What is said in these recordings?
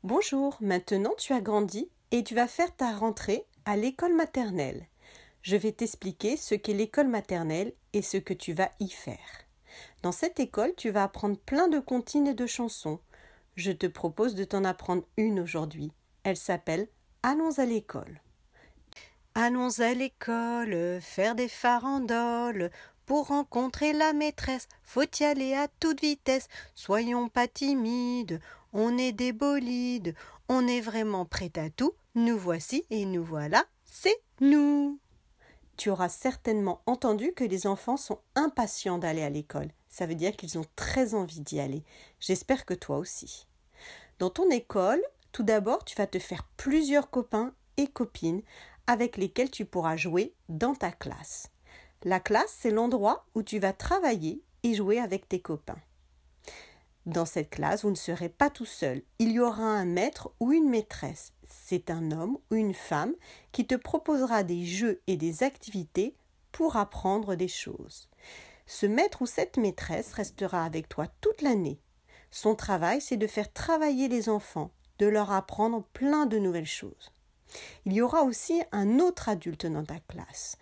Bonjour, maintenant tu as grandi et tu vas faire ta rentrée à l'école maternelle. Je vais t'expliquer ce qu'est l'école maternelle et ce que tu vas y faire. Dans cette école, tu vas apprendre plein de comptines et de chansons. Je te propose de t'en apprendre une aujourd'hui. Elle s'appelle Allons à l'école. Allons à l'école, faire des farandoles. Pour rencontrer la maîtresse, faut y aller à toute vitesse. Soyons pas timides, on est des bolides. On est vraiment prêt à tout. Nous voici et nous voilà, c'est nous. Tu auras certainement entendu que les enfants sont impatients d'aller à l'école. Ça veut dire qu'ils ont très envie d'y aller. J'espère que toi aussi. Dans ton école, tout d'abord, tu vas te faire plusieurs copains et copines avec lesquels tu pourras jouer dans ta classe. La classe, c'est l'endroit où tu vas travailler et jouer avec tes copains. Dans cette classe, vous ne serez pas tout seul. Il y aura un maître ou une maîtresse. C'est un homme ou une femme qui te proposera des jeux et des activités pour apprendre des choses. Ce maître ou cette maîtresse restera avec toi toute l'année. Son travail, c'est de faire travailler les enfants, de leur apprendre plein de nouvelles choses. Il y aura aussi un autre adulte dans ta classe,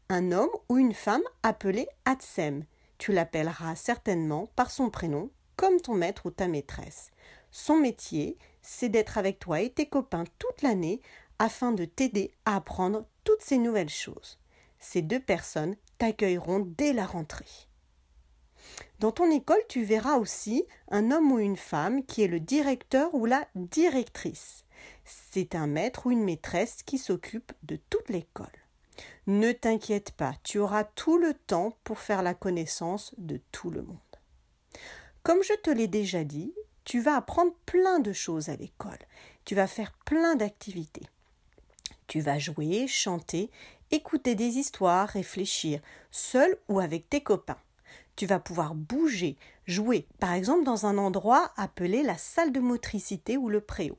un homme ou une femme appelé Atsem. Tu l'appelleras certainement par son prénom, comme ton maître ou ta maîtresse. Son métier, c'est d'être avec toi et tes copains toute l'année afin de t'aider à apprendre toutes ces nouvelles choses. Ces deux personnes t'accueilleront dès la rentrée. Dans ton école, tu verras aussi un homme ou une femme qui est le directeur ou la directrice. C'est un maître ou une maîtresse qui s'occupe de toute l'école. Ne t'inquiète pas, tu auras tout le temps pour faire la connaissance de tout le monde. Comme je te l'ai déjà dit, tu vas apprendre plein de choses à l'école. Tu vas faire plein d'activités. Tu vas jouer, chanter, écouter des histoires, réfléchir, seul ou avec tes copains. Tu vas pouvoir bouger, jouer, par exemple dans un endroit appelé la salle de motricité ou le préau.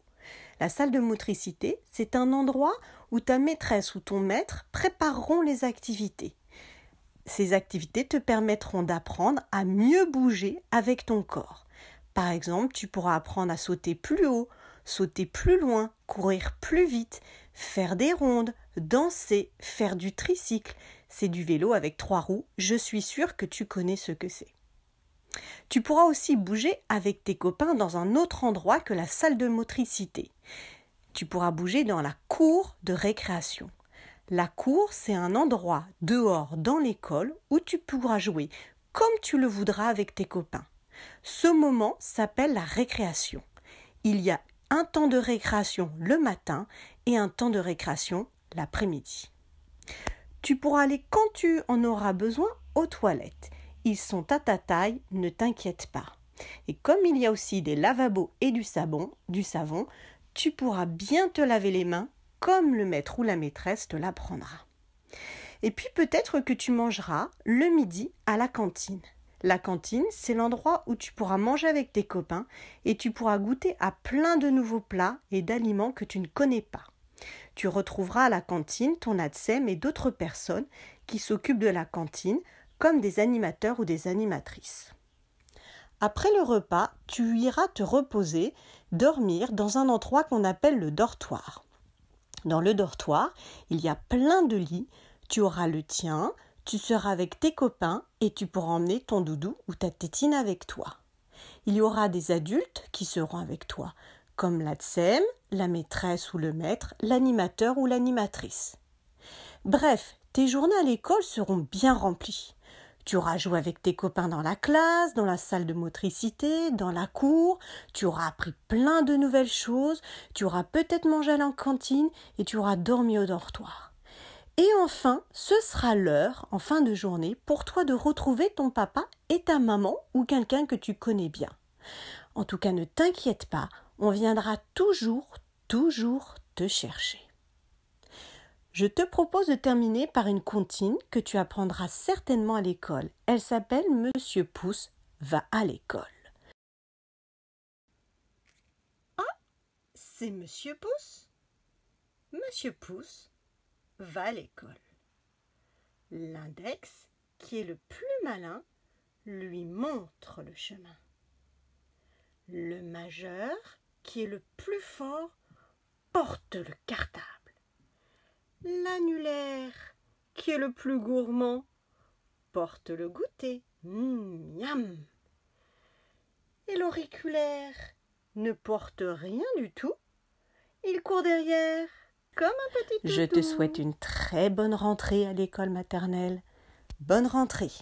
La salle de motricité, c'est un endroit où ta maîtresse ou ton maître prépareront les activités. Ces activités te permettront d'apprendre à mieux bouger avec ton corps. Par exemple, tu pourras apprendre à sauter plus haut, sauter plus loin, courir plus vite, faire des rondes, danser, faire du tricycle. C'est du vélo avec 3 roues, je suis sûre que tu connais ce que c'est. Tu pourras aussi bouger avec tes copains dans un autre endroit que la salle de motricité. Tu pourras bouger dans la cour de récréation. La cour, c'est un endroit dehors dans l'école où tu pourras jouer comme tu le voudras avec tes copains. Ce moment s'appelle la récréation. Il y a un temps de récréation le matin et un temps de récréation l'après-midi. Tu pourras aller quand tu en auras besoin aux toilettes. Ils sont à ta taille, ne t'inquiète pas. Et comme il y a aussi des lavabos et du savon, tu pourras bien te laver les mains comme le maître ou la maîtresse te l'apprendra. Et puis peut-être que tu mangeras le midi à la cantine. La cantine, c'est l'endroit où tu pourras manger avec tes copains et tu pourras goûter à plein de nouveaux plats et d'aliments que tu ne connais pas. Tu retrouveras à la cantine ton ATSEM et d'autres personnes qui s'occupent de la cantine, comme des animateurs ou des animatrices. Après le repas, tu iras te reposer, dormir dans un endroit qu'on appelle le dortoir. Dans le dortoir, il y a plein de lits, tu auras le tien, tu seras avec tes copains et tu pourras emmener ton doudou ou ta tétine avec toi. Il y aura des adultes qui seront avec toi, comme l'ATSEM, la maîtresse ou le maître, l'animateur ou l'animatrice. Bref, tes journées à l'école seront bien remplies. Tu auras joué avec tes copains dans la classe, dans la salle de motricité, dans la cour. Tu auras appris plein de nouvelles choses. Tu auras peut-être mangé à la cantine et tu auras dormi au dortoir. Et enfin, ce sera l'heure, en fin de journée, pour toi de retrouver ton papa et ta maman ou quelqu'un que tu connais bien. En tout cas, ne t'inquiète pas, on viendra toujours te chercher. Je te propose de terminer par une comptine que tu apprendras certainement à l'école. Elle s'appelle Monsieur Pouce va à l'école. Ah, c'est Monsieur Pouce. Monsieur Pouce va à l'école. L'index, qui est le plus malin, lui montre le chemin. Le majeur qui est le plus fort, porte le cartable. L'annulaire, qui est le plus gourmand, porte le goûter. Miam. Et l'auriculaire ne porte rien du tout. Il court derrière, comme un petit toutou. Je te souhaite une très bonne rentrée à l'école maternelle. Bonne rentrée.